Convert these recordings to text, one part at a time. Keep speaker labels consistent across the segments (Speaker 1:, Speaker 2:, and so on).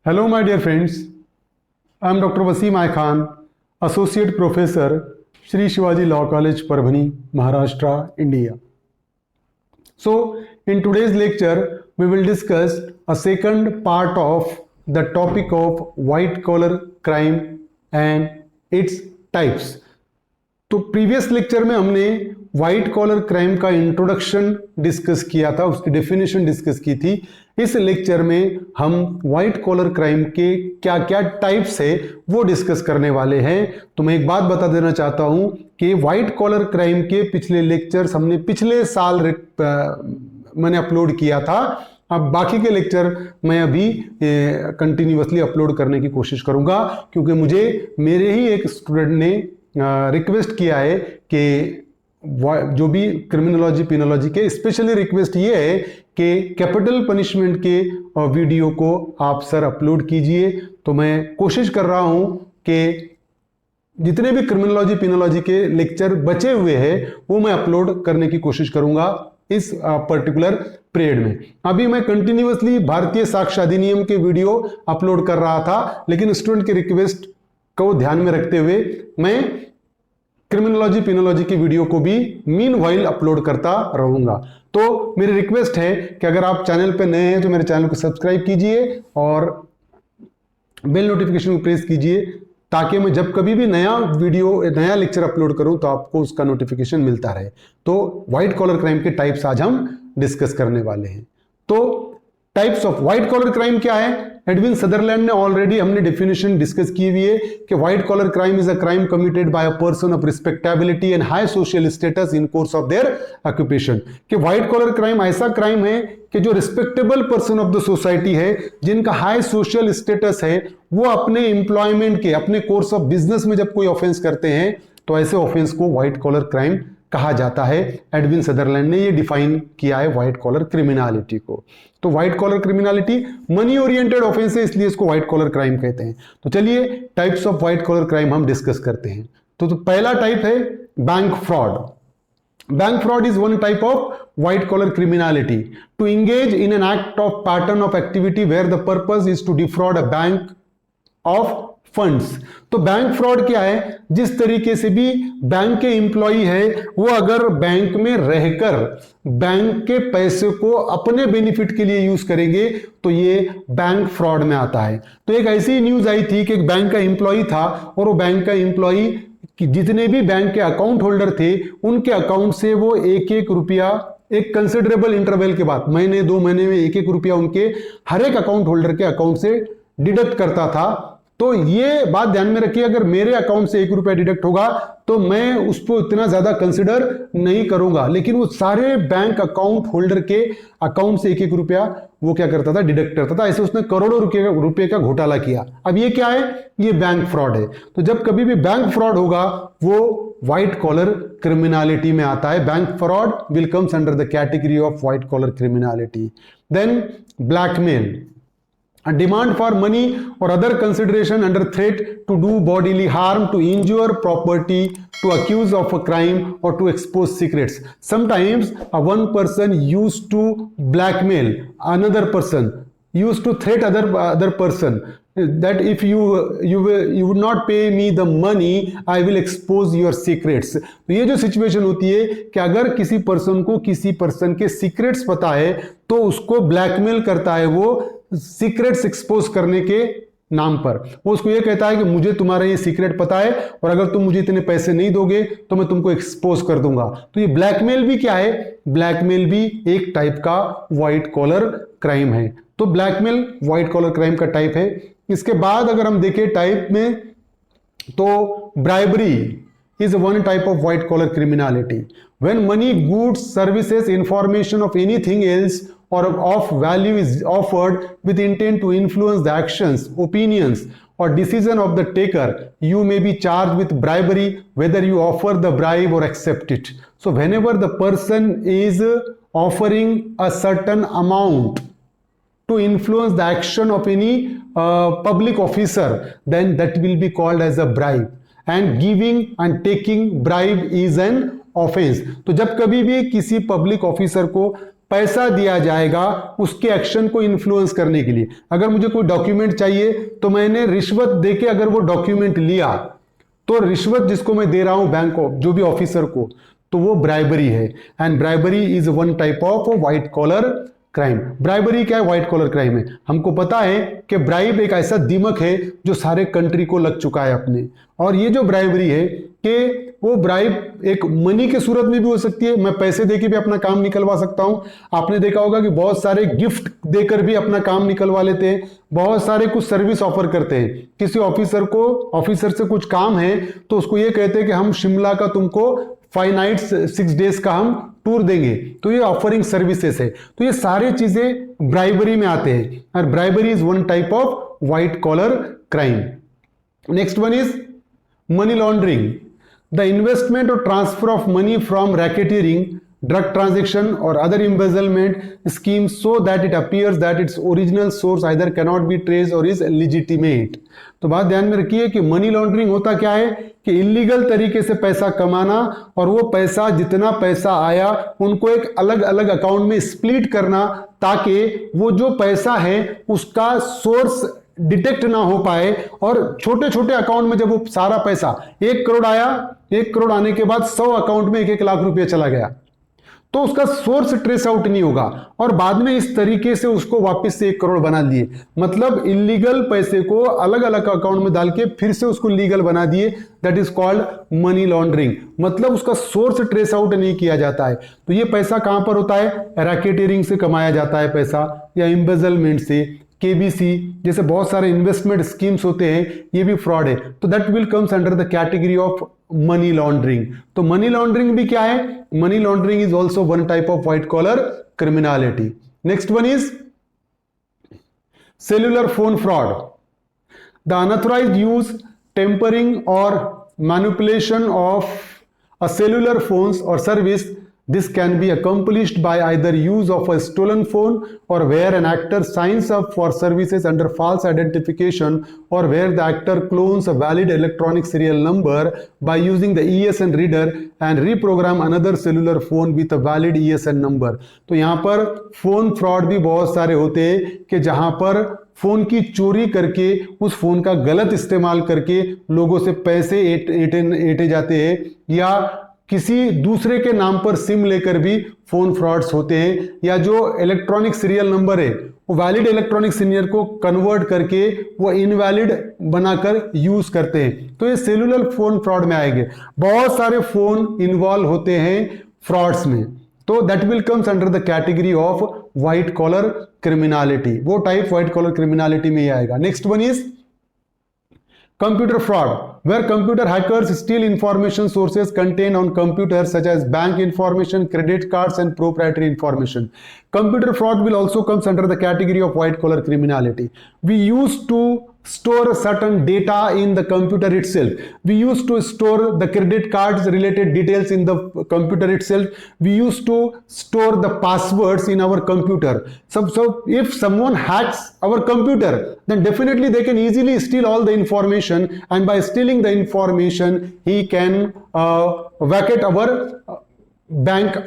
Speaker 1: Hello, my dear friends. I am Dr. Wasim I Khan, Associate Professor, Shri Shivaji Law College, Parbhani, Maharashtra, India. So, in today's lecture, we will discuss a second part of the topic of white collar crime and its types. तो previous lecture में हमने white collar crime का introduction discuss किया था, उसकी definition discuss की थी। इस लेक्चर में हम व्हाइट कॉलर क्राइम के क्या क्या टाइप्स है वो डिस्कस करने वाले हैं। तो मैं एक बात बता देना चाहता हूं कि व्हाइट कॉलर क्राइम के पिछले लेक्चर्स हमने पिछले साल मैंने अपलोड किया था। अब बाकी के लेक्चर मैं अभी कंटिन्यूअसली अपलोड करने की कोशिश करूंगा, क्योंकि मुझे मेरे ही एक स्टूडेंट ने रिक्वेस्ट किया है कि जो भी क्रिमिनोलॉजी पिनोलॉजी के स्पेशली रिक्वेस्ट ये है कि कैपिटल पनिशमेंट के वीडियो को आप सर अपलोड कीजिए। तो मैं कोशिश कर रहा हूं कि जितने भी क्रिमिनोलॉजी पिनोलॉजी के लेक्चर बचे हुए हैं वो मैं अपलोड करने की कोशिश करूंगा इस पर्टिकुलर पीरियड में। अभी मैं कंटिन्यूअसली भारतीय साक्ष्य अधिनियम के वीडियो अपलोड कर रहा था, लेकिन स्टूडेंट के रिक्वेस्ट को ध्यान में रखते हुए मैं क्रिमिनोलॉजी पिनोलॉजी की वीडियो को भी मीनवाइल अपलोड करता रहूंगा। तो मेरी रिक्वेस्ट है कि अगर आप चैनल पे नए हैं तो मेरे चैनल को सब्सक्राइब कीजिए और बेल नोटिफिकेशन को प्रेस कीजिए, ताकि मैं जब कभी भी नया वीडियो नया लेक्चर अपलोड करूं तो आपको उसका नोटिफिकेशन मिलता रहे। तो व्हाइट कॉलर क्राइम के टाइप्स आज हम डिस्कस करने वाले हैं। तो types of white collar crime क्या है? एडविन सदरलैंड ने ऑलरेडी हमने डेफिनेशन डिस्कस की हुई है कि white collar crime is a crime committed by a person of respectability and high social status in course of their occupation. कि white collar crime ऐसा क्राइम है कि जो respectable person of the society है, जिनका हाई सोशल स्टेटस है, वो अपने एम्प्लॉयमेंट के अपने कोर्स ऑफ बिजनेस में जब कोई ऑफेंस करते हैं तो ऐसे ऑफेंस को व्हाइट कॉलर क्राइम कहा जाता है। एडविन सदरलैंड ने ये डिफाइन किया है व्हाइट कॉलर क्रिमिनलिटी को। तो white collar criminality money oriented offence है, इसलिए इसको व्हाइट कॉलर क्राइम कहते हैं। तो चलिए types of white collar crime हम डिस्कस करते हैं। तो पहला टाइप है bank fraud. Bank fraud is one type of white collar criminality. To engage in an act of pattern of activity where the purpose is to defraud a bank of funds. तो bank fraud क्या है? जिस तरीके से भी bank के employee है वो अगर बैंक में रहकर बैंक के पैसे को अपने बेनिफिट के लिए यूज करेंगे तो ये बैंक फ्रॉड में आता है। तो एक ऐसी न्यूज आई थी कि एक बैंक का एम्प्लॉई था और वो बैंक का एम्प्लॉई कि जितने भी बैंक के अकाउंट होल्डर थे उनके अकाउंट से वो एक एक रुपया एक कंसिडरेबल इंटरवल के बाद महीने 2 महीने में एक एक रुपया उनके हर एक अकाउंट होल्डर के अकाउंट से डिडक्ट करता था। तो ये बात ध्यान में रखिए, अगर मेरे अकाउंट से 1 रुपया डिडक्ट होगा तो मैं उसको इतना ज्यादा कंसिडर नहीं करूंगा, लेकिन वो सारे बैंक अकाउंट होल्डर के अकाउंट से 1-1 रुपया वो क्या करता था? डिडक्ट करता था। ऐसे उसने करोड़ों रुपए का घोटाला किया। अब ये क्या है? ये बैंक फ्रॉड है। तो जब कभी भी बैंक फ्रॉड होगा वो व्हाइट कॉलर क्रिमिनलिटी में आता है। Bank fraud will comes under the category of white collar criminality. Then blackmail, a demand for money or other consideration under threat to do bodily harm, to injure property, to accuse of a crime or to expose secrets. Sometimes one person used to blackmail another person, used to threat other person that if you would not pay me the money I will expose your secrets. तो ये जो situation होती है कि अगर किसी person को किसी पर्सन के सीक्रेट्स पता है तो उसको ब्लैकमेल करता है वो सीक्रेट्स एक्सपोज करने के नाम पर। वो उसको ये कहता है कि मुझे तुम्हारा ये सीक्रेट पता है और अगर तुम मुझे इतने पैसे नहीं दोगे तो मैं तुमको एक्सपोज कर दूंगा। तो ये ब्लैकमेल भी क्या है? ब्लैकमेल भी एक टाइप का व्हाइट कॉलर क्राइम है। तो ब्लैकमेल व्हाइट कॉलर क्राइम का टाइप है। इसके बाद अगर हम देखें टाइप में तो bribery is one type of white collar criminality. When money, goods, services, information of anything else or of value is offered with intent to influence the actions, opinions or decision of the taker, you may be charged with bribery whether you offer the bribe or accept it. So whenever the person is offering a certain amount to influence the action of any public officer, then that will be called as a bribe. And giving and taking bribe is an offence. तो जब कभी भी किसी public officer को पैसा दिया जाएगा उसके एक्शन को इन्फ्लुएंस करने के लिए। अगर मुझे कोई डॉक्यूमेंट चाहिए तो मैंने रिश्वत देके अगर वो डॉक्यूमेंट लिया, तो रिश्वत जिसको मैं दे रहा हूं बैंक को, जो भी ऑफिसर को, तो वो ब्राइबरी है। And bribery is one type of white collar crime. Bribery क्या है? व्हाइट कॉलर क्राइम है। हमको पता है कि ब्राइब एक ऐसा दिमक है जो सारे कंट्री को लग चुका है अपने। और ये जो ब्राइबरी है कि वो ब्राइब एक मनी के सूरत में भी हो सकती है, मैं पैसे देके भी अपना काम निकलवा सकता हूं। आपने देखा होगा कि बहुत सारे गिफ्ट देकर भी अपना काम निकलवा लेते हैं, बहुत सारे कुछ सर्विस ऑफर करते हैं। किसी ऑफिसर से कुछ काम है तो उसको ये कहते हैं कि हम शिमला का तुमको 5 नाइट्स 6 डेज का हम टूर देंगे, तो ये ऑफरिंग सर्विसेज है। तो ये सारी चीजें ब्राइबरी में आते हैं, और bribery is one type of white collar crime. Next one is money laundering, the investment और transfer of money from racketeering, drug transaction or other embezzlement schemes so that it appears that its original source either cannot be traced or is legitimate। तो बात ध्यान में रखिए कि money laundering होता क्या है कि इलीगल तरीके से पैसा कमाना, और वो पैसा जितना पैसा आया उनको एक अलग अलग अकाउंट में स्प्लिट करना, ताकि वो जो पैसा है उसका सोर्स डिटेक्ट ना हो पाए। और छोटे छोटे अकाउंट में जब वो सारा पैसा 1 करोड़ आया, 1 करोड़ आने के बाद 100 अकाउंट में 1-1 लाख रुपया चला गया, तो उसका सोर्स ट्रेस आउट नहीं होगा, और बाद में इस तरीके से उसको वापस से 1 करोड़ बना दिए। मतलब इलीगल पैसे को अलग अलग अकाउंट में डाल के फिर से उसको लीगल बना दिए। That is called money laundering. मतलब उसका सोर्स ट्रेस आउट नहीं किया जाता है। तो ये पैसा कहां पर होता है? रैकेटियरिंग से कमाया जाता है पैसा, या एम्बेजलमेंट से, केबीसी जैसे बहुत सारे इन्वेस्टमेंट स्कीम्स होते हैं, ये भी फ्रॉड है। तो that will comes under the category of money laundering. तो मनी लॉन्ड्रिंग भी क्या है? Money laundering is also one type of white collar criminality. Next one is cellular phone fraud, the unauthorised use, tampering और manipulation of a cellular phones or service. This can be accomplished by either use of a stolen phone, or where an actor signs up for services under false identification, or where the actor clones a valid electronic serial number by using the ESN reader and reprogram another cellular phone with a valid ESN number। तो यहाँ पर phone fraud भी बहुत सारे होते हैं कि जहां पर फोन की चोरी करके, उस फोन का गलत इस्तेमाल करके लोगों से पैसे ऐंठे जाते हैं, या किसी दूसरे के नाम पर सिम लेकर भी फोन फ्रॉड्स होते हैं, या जो इलेक्ट्रॉनिक सीरियल नंबर है वो वैलिड इलेक्ट्रॉनिक सीरियल को कन्वर्ट करके वो इनवैलिड बनाकर यूज करते हैं। तो ये सेलुलर फोन फ्रॉड में आएंगे। बहुत सारे फोन इन्वॉल्व होते हैं फ्रॉड्स में, तो that will comes under the category of white collar criminality. वो टाइप व्हाइट कॉलर क्रिमिनलिटी में ही आएगा। Next one is computer fraud, where computer hackers steal information sources contained on computers such as bank information, credit cards and proprietary information. Computer fraud will also comes under the category of white collar criminality. We used to store certain data in the computer itself. We used to store the credit cards related details in the computer itself. We used to store the passwords in our computer. So if someone hacks our computer, then definitely they can easily steal all the information, and by stealing the information he can vacate our bank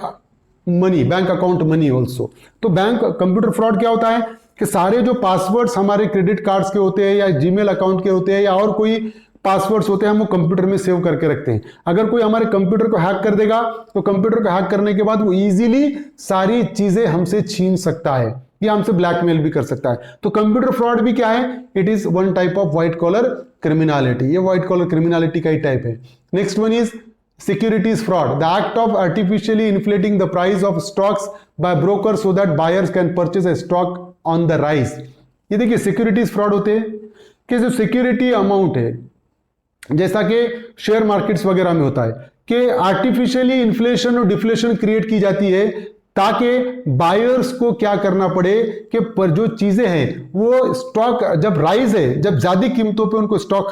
Speaker 1: money, bank account money also. तो bank computer fraud क्या होता है कि सारे जो passwords हमारे credit cards के होते हैं, या जीमेल अकाउंट के होते हैं, या और कोई पासवर्ड्स होते हैं, हम वो कंप्यूटर में सेव करके रखते हैं। अगर कोई हमारे कंप्यूटर को हैक कर देगा, तो कंप्यूटर को हैक करने के बाद वो इजीली सारी चीजें हमसे छीन सकता है, या हमसे ब्लैकमेल भी कर सकता है। तो कंप्यूटर फ्रॉड भी क्या है? It is one type of white collar criminality. ये व्हाइट कॉलर क्रिमिनलिटी का ही टाइप है। Next one is securities fraud, the act of artificially inflating the price of stocks by brokers so that buyers can purchase a stock on the rise। ये देखिए securities fraud होते हैं कि जो security amount है, जैसा कि शेयर मार्केट्स वगैरह में होता है, कि आर्टिफिशियली इन्फ्लेशन और डिफ्लेशन क्रिएट की जाती है, ताकि बायर्स को क्या करना पड़े कि पर जो चीजें हैं वो स्टॉक जब राइज है, जब ज्यादा कीमतों पे उनको स्टॉक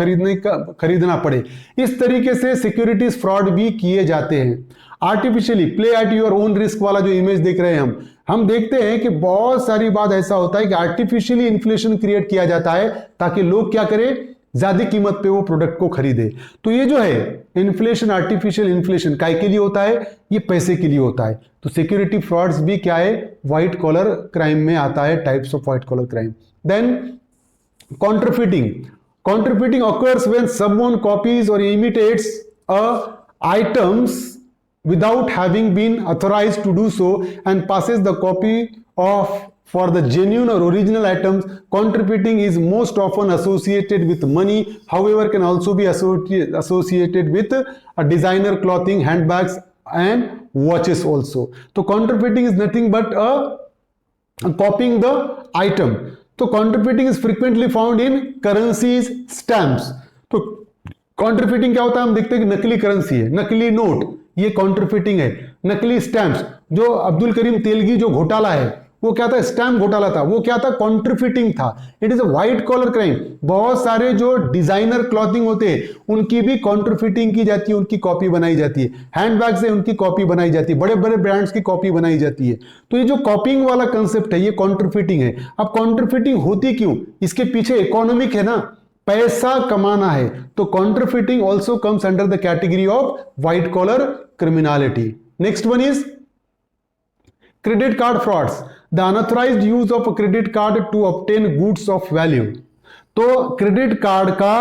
Speaker 1: खरीदना पड़े। इस तरीके से सिक्योरिटीज फ्रॉड भी किए जाते हैं। Artificially play at your own risk वाला जो इमेज देख रहे हैं हम देखते हैं कि बहुत सारी बात ऐसा होता है कि आर्टिफिशियली इन्फ्लेशन क्रिएट किया जाता है, ताकि लोग क्या करें, ज्यादा कीमत पे वो प्रोडक्ट को खरीदे। तो ये जो है इन्फ्लेशन, आर्टिफिशियल इन्फ्लेशन काय के लिए होता है? ये पैसे के लिए होता है। तो सिक्योरिटी फ्रॉड्स भी क्या है? व्हाइट कॉलर क्राइम में आता है, types of white collar crime. Then counterfeiting. Counterfeiting occurs when someone copies or imitates items without having been authorized to do so and passes the copy off for the genuine or original items. Counterfeiting is most often associated with money, however can also be associated with a designer clothing, handbags and watches also. So counterfeiting is nothing but a copying the item. तो counterfeiting is frequently found in currencies, stamps. तो counterfeiting क्या होता है? हम देखते हैं कि नकली करेंसी है, नकली नोट, ये counterfeiting है। नकली स्टैम्प्स, जो अब्दुल करीम तेलगी जो घोटाला है वो क्या था? स्टैम्प घोटाला था। वो क्या था? कॉन्ट्रफिटिंग था। It is a white collar crime. बहुत सारे जो डिजाइनर क्लॉथिंग होते हैं उनकी भी कॉन्ट्रफिटिंग की जाती है, उनकी कॉपी बनाई जाती है। हैंडबैग से उनकी कॉपी बनाई जाती है, बड़े बड़े ब्रांड्स की कॉपी बनाई जाती है। तो ये जो कॉपिंग वाला कंसेप्ट है ये कॉन्ट्रफिटिंग है। अब कॉन्ट्रफिटिंग होती क्यों? इसके पीछे इकोनॉमिक है ना, पैसा कमाना है। तो counterfeiting also comes under the category of white collar criminality. Next one is credit card frauds, the unauthorized use of a credit card to obtain goods of value. तो क्रेडिट कार्ड का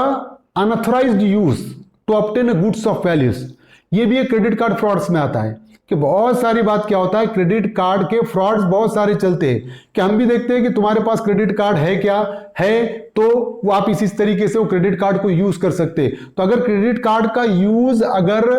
Speaker 1: unauthorised use to obtain goods of values, ये भी एक credit card frauds में आता है। कि बहुत सारी बात क्या होता है, क्रेडिट कार्ड के फ्रॉड्स बहुत सारे चलते हैं कि हम भी देखते हैं कि तुम्हारे पास क्रेडिट कार्ड है क्या है, तो वो आप इसी तरीके से वो क्रेडिट कार्ड को यूज कर सकते हैं। तो अगर क्रेडिट कार्ड का यूज अगर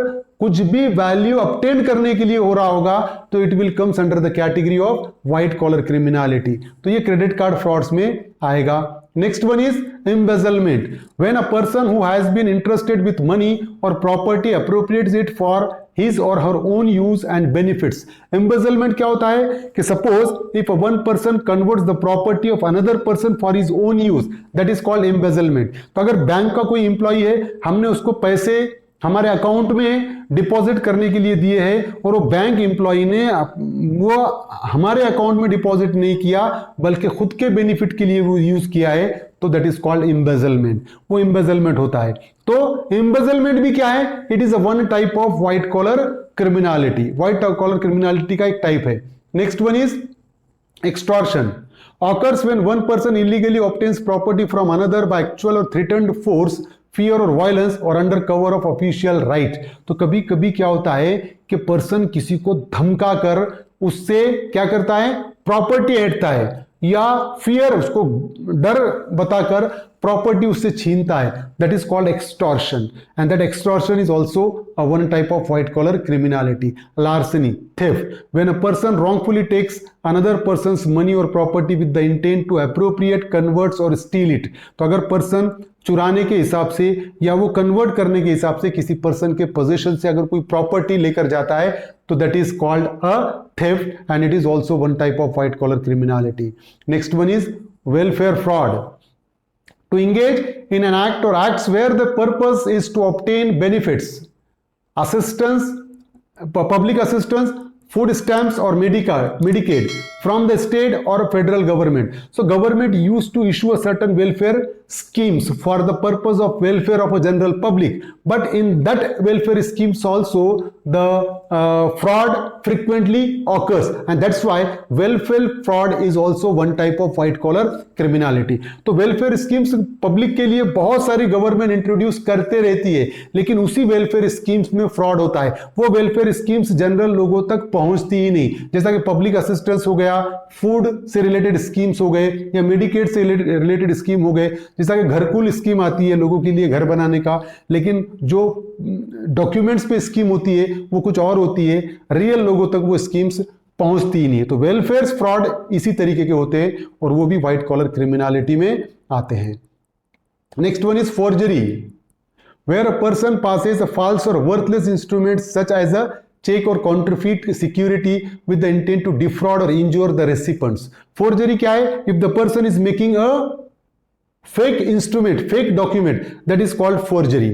Speaker 1: कुछ भी वैल्यू ऑब्टेन करने के लिए हो रहा होगा तो it will comes under the category of white collar criminality. तो ये क्रेडिट कार्ड फ्रॉड्स में आएगा। Next one is embezzlement, when a person who has been entrusted with money or property appropriates it for his or her own use and benefits. Embezzlement क्या होता है कि suppose if one person converts the property of another person for his own use, that is called embezzlement. तो अगर bank का कोई employee है, हमने उसको पैसे हमारे अकाउंट में डिपॉजिट करने के लिए दिए हैं और वो बैंक एम्प्लॉई ने वो हमारे अकाउंट में डिपॉजिट नहीं किया बल्कि खुद के बेनिफिट के लिए वो यूज किया है, तो दैट इज कॉल्ड एम्बेजलमेंट। वो एम्बेजलमेंट होता है। तो एम्बेजलमेंट भी क्या है? It is a one type of white collar criminality. White collar criminality का एक टाइप है। Next one is extortion, occurs when one person illegally obtains property from another by actual or threatened force, fear or violence or under cover of official right. तो कभी कभी क्या होता है कि पर्सन किसी को धमका कर उससे क्या करता है? प्रॉपर्टी ऐंठता है या फियर, उसको डर बताकर प्रॉपर्टी उससे छीनता है। That is called extortion and that extortion is also one type of white collar criminality. Larceny, theft, when a person wrongfully takes another person's money or property with the intent to appropriate, converts or steal it. तो अगर person चुराने के हिसाब से या वो convert करने के हिसाब से किसी पर्सन के पोजीशन से अगर कोई प्रॉपर्टी लेकर जाता है तो that is called a theft and it is also one type of white collar criminality. Next one is welfare fraud, to engage in an act or acts where the purpose is to obtain benefits, assistance, public assistance, food stamps or Medicaid from the state or federal government. So government used to issue a certain welfare schemes for the purpose of welfare of a general public, but in that welfare schemes also the fraud frequently occurs, and that's why welfare fraud is also one type of white collar criminality. तो welfare schemes public के लिए बहुत सारी government introduce करते रहती है, लेकिन उसी वेलफेयर स्कीम्स में फ्रॉड होता है। वो वेलफेयर स्कीम्स जनरल लोगों तक पहुंचती ही नहीं, जैसा कि पब्लिक असिस्टेंस हो गया, फूड से रिलेटेड स्कीम्स हो गए या मेडिकेड से रिलेटेड स्कीम हो गए, जैसा कि घरकुल स्कीम आती है लोगों के लिए घर बनाने का, लेकिन जो डॉक्यूमेंट्स पे स्कीम होती है वो कुछ और होती है, रियल लोगों तक वो स्कीम्स पहुंचती ही नहीं है। तो वेलफेयर फ्रॉड इसी तरीके के होते हैं और वो भी व्हाइट कॉलर क्रिमिनलिटी में आते हैं। Next one is forgery, where a person passes a false और worthless instrument such as a check or counterfeit security with the intent to defraud or injure the recipients. Forgery क्या है? If the person is making a fake instrument, fake document, that is called forgery,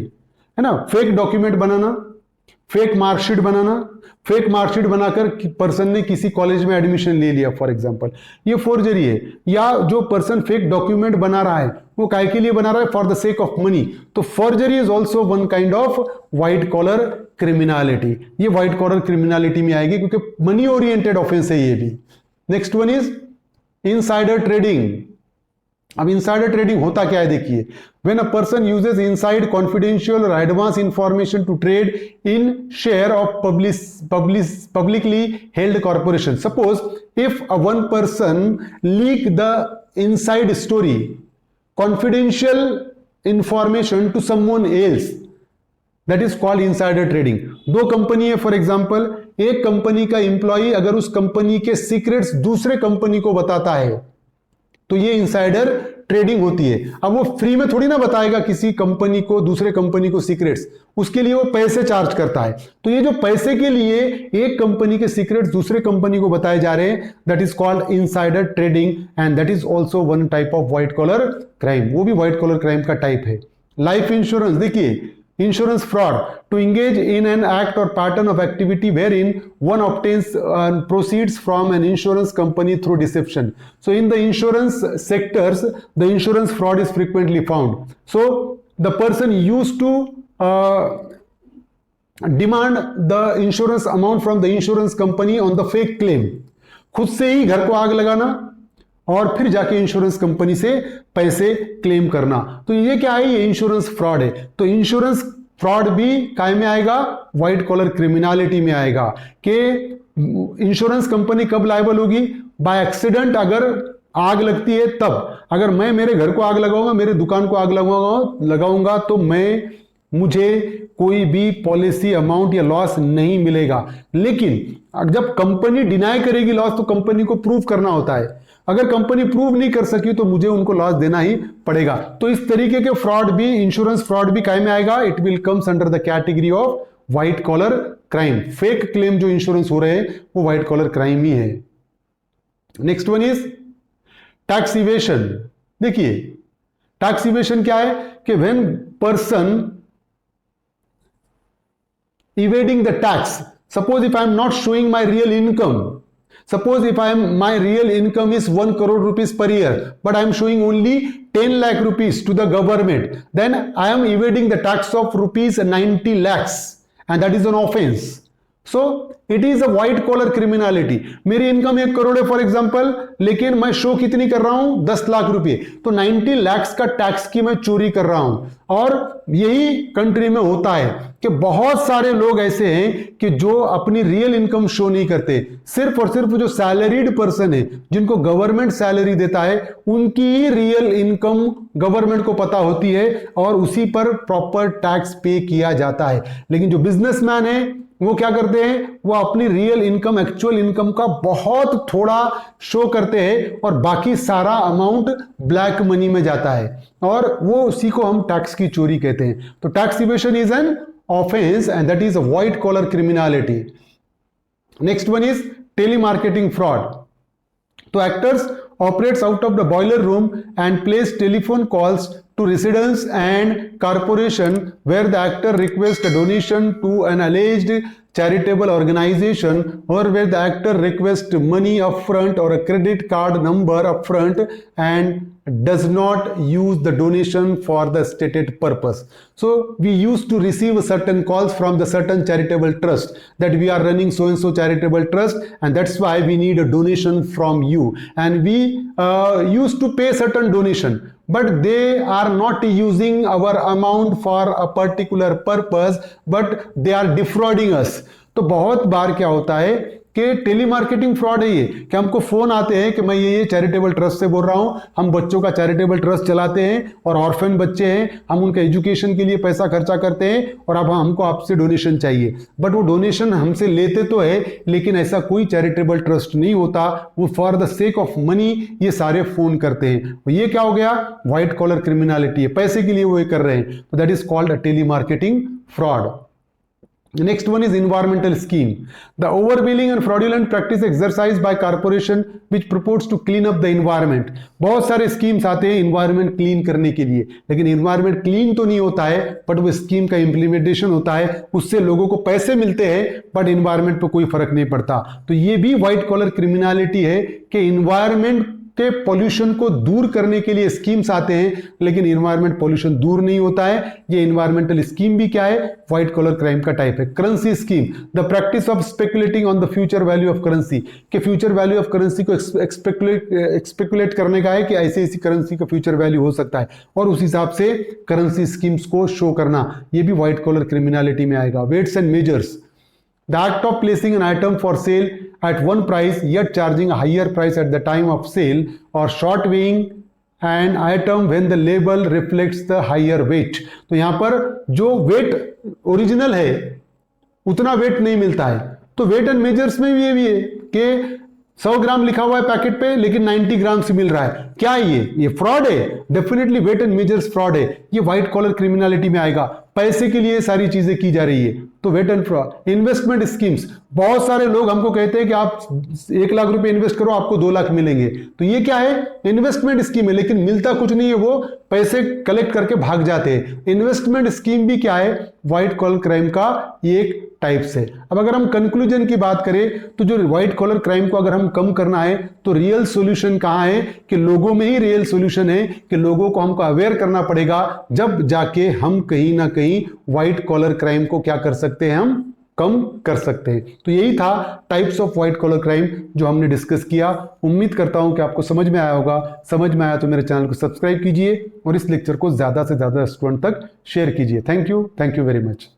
Speaker 1: है ना? Fake document बनाना, fake marksheet बनाना, fake marksheet बनाकर person ने किसी college में admission ले लिया फॉर एग्जांपल, ये फोर्जरी है। या जो पर्सन फेक डॉक्यूमेंट बना रहा है वो काय के लिए बना रहा है? For the sake of money. तो forgery is also one kind of white collar criminality. ये व्हाइट कॉलर क्रिमिनलिटी में आएगी क्योंकि मनी ओरिएंटेड ऑफेंस है ये भी। Next one is insider trading. अब इनसाइडर ट्रेडिंग होता क्या है देखिए, when a person uses inside confidential और advance information to trade in share of publicly held corporation. Suppose if a one person leak the inside story confidential information to someone else, that is called insider trading. दो company है for example, एक company का employee अगर उस company के secrets दूसरे company को बताता है तो ये इनसाइडर ट्रेडिंग होती है। अब वो फ्री में थोड़ी ना बताएगा किसी कंपनी को, दूसरे कंपनी को सीक्रेट्स, उसके लिए वो पैसे चार्ज करता है। तो ये जो पैसे के लिए एक कंपनी के सीक्रेट्स दूसरे कंपनी को बताए जा रहे हैं, that is called insider trading and that is also one type of white collar crime. वो भी व्हाइट कॉलर क्राइम का टाइप है। लाइफ इंश्योरेंस देखिए, insurance fraud, to engage in an act or pattern of activity wherein one obtains proceeds from an insurance company through deception. So in the insurance sectors, the insurance fraud is frequently found. So the person used to demand the insurance amount from the insurance company on the fake claim. खुद से ही घर को आग लगाना और फिर जाके insurance company से पैसे क्लेम करना। तो ये क्या है? ये इंश्योरेंस फ्रॉड है। तो इंश्योरेंस फ्रॉड भी काय में आएगा? व्हाइट कॉलर क्रिमिनलिटी में आएगा। कि इंश्योरेंस कंपनी कब लायबल होगी? बाय एक्सीडेंट अगर आग लगती है तब। अगर मैं मेरे घर को आग लगाऊंगा, मेरे दुकान को आग लगाऊंगा तो मुझे कोई भी पॉलिसी अमाउंट या लॉस नहीं मिलेगा। लेकिन जब कंपनी डिनाई करेगी लॉस तो कंपनी को प्रूव करना होता है। अगर कंपनी प्रूव नहीं कर सकी तो मुझे उनको लॉस देना ही पड़ेगा। तो इस तरीके के फ्रॉड भी, इंश्योरेंस फ्रॉड भी काय में आएगा? It will comes under the category of white collar crime. Fake claim जो इंश्योरेंस हो रहे हैं वो व्हाइट कॉलर क्राइम ही है। Next one is tax evasion. देखिए टैक्स इवेशन क्या है? कि when person evading the tax. Suppose if I am not showing my real income, suppose if my real income is 1 crore rupees per year, but I am showing only 10 lakh rupees to the government, then I am evading the tax of rupees 90 lakhs and that is an offense. So it is a white collar criminality. मेरी income 1 crore है for example, लेकिन मैं show कितनी कर रहा हूं? 10 लाख रुपए। तो 90 लाख का टैक्स की मैं चोरी कर रहा हूं। और यही कंट्री में होता है कि बहुत सारे लोग ऐसे हैं कि जो अपनी रियल इनकम शो नहीं करते। सिर्फ और सिर्फ जो सैलरीड पर्सन है, जिनको गवर्नमेंट सैलरी देता है, उनकी ही रियल इनकम गवर्नमेंट को पता होती है और उसी पर प्रॉपर टैक्स पे किया जाता है। लेकिन जो बिजनेसमैन है वो क्या करते हैं? वो अपनी रियल इनकम, एक्चुअल इनकम का बहुत थोड़ा शो करते हैं और बाकी सारा अमाउंट ब्लैक मनी में जाता है और वो उसी को हम टैक्स की चोरी कहते हैं। तो tax evasion is an offense and that is a white collar criminality. Next one is telemarketing fraud. So actors operates out of the boiler room and place telephone calls to residents and corporation where the actor requests a donation to an alleged charitable organization or where the actor requests money upfront or a credit card number upfront and does not use the donation for the stated purpose. So we used to receive certain calls from the certain charitable trust that we are running so and so charitable trust and that's why we need a donation from you, and we used to pay certain donation, but they are not using our amount for a particular purpose but they are defrauding us. तो बहुत बार क्या होता है कि telemarketing fraud है ये, कि हमको फोन आते हैं कि मैं ये चैरिटेबल ट्रस्ट से बोल रहा हूं, हम बच्चों का चैरिटेबल ट्रस्ट चलाते हैं और ऑर्फन बच्चे हैं, हम उनके एजुकेशन के लिए पैसा खर्चा करते हैं और अब हमको आपसे डोनेशन चाहिए। बट वो डोनेशन हमसे लेते तो है लेकिन ऐसा कोई चैरिटेबल ट्रस्ट नहीं होता, वो for the sake of money ये सारे फोन करते हैं। ये क्या हो गया? व्हाइट कॉलर क्रिमिनलिटी है, पैसे के लिए वो ये कर रहे हैं। तो that is called a telemarketing fraud. Next one is environmental scheme. The overwhelming and fraudulent practice exercised by corporation which purports to clean up the environment. बहुत सारे स्कीम्स आते हैं environment clean करने के लिए, लेकिन environment clean तो नहीं होता है, बट वो स्कीम का implementation होता है, उससे लोगों को पैसे मिलते हैं, बट environment पर कोई फर्क नहीं पड़ता. तो ये भी व्हाइट कॉलर क्रिमिनलिटी है कि environment के पॉल्यूशन को दूर करने के लिए स्कीम्स आते हैं, लेकिन इन्वायरमेंट पॉल्यूशन दूर नहीं होता है. ये इन्वायरमेंटल स्कीम भी क्या है? व्हाइट कॉलर क्राइम का टाइप है. Currency scheme, the practice of speculating on the future value of currency, कि फ्यूचर वैल्यू ऑफ करेंसी को एक्सपेकुलेट करने का है कि ऐसी ऐसी करेंसी का फ्यूचर वैल्यू हो सकता है, और उस हिसाब से करेंसी स्कीम्स को शो करना, ये भी व्हाइट कॉलर क्रिमिनलिटी में आएगा. Weights and measures, the act of placing an item for sale at one price yet charging a higher price at the time of sale, or short weighing an item when the label reflects the higher weight. तो यहां पर जो wait original है उतना wait नहीं मिलता है. तो वेट एंड मेजर्स में भी ये है कि 100 ग्राम लिखा हुआ है पैकेट पे, लेकिन 90 ग्राम से मिल रहा है. क्या है ये फ्रॉड है. Definitely weight and measures fraud है. ये व्हाइट कॉलर क्रिमिनलिटी में आएगा. पैसे के लिए सारी चीजें की जा रही है, तो weight and fraud. Investment schemes, बहुत सारे लोग हमको कहते हैं कि आप 1 लाख रुपए इन्वेस्ट करो आपको 2 लाख मिलेंगे. तो ये क्या है? इन्वेस्टमेंट स्कीम है, लेकिन मिलता कुछ नहीं है, वो पैसे कलेक्ट करके भाग जाते हैं. इन्वेस्टमेंट स्कीम भी क्या है? व्हाइट कॉलर क्राइम का एक टाइप्स है. अब अगर हम कंक्लूजन की बात करें, तो जो व्हाइट कॉलर क्राइम को अगर हम कम करना है, तो रियल सॉल्यूशन कहां है? कि लोगों में ही रियल सॉल्यूशन है, कि लोगों को हमको अवेयर करना पड़ेगा, जब जाके हम कहीं ना कहीं व्हाइट कॉलर क्राइम को क्या कर सकते हैं, हम कम कर सकते हैं. तो यही था types of white collar crime जो हमने डिस्कस किया. उम्मीद करता हूं कि आपको समझ में आया होगा. समझ में आया तो मेरे चैनल को सब्सक्राइब कीजिए और इस लेक्चर को ज्यादा से ज्यादा स्टूडेंट तक शेयर कीजिए. Thank you very much.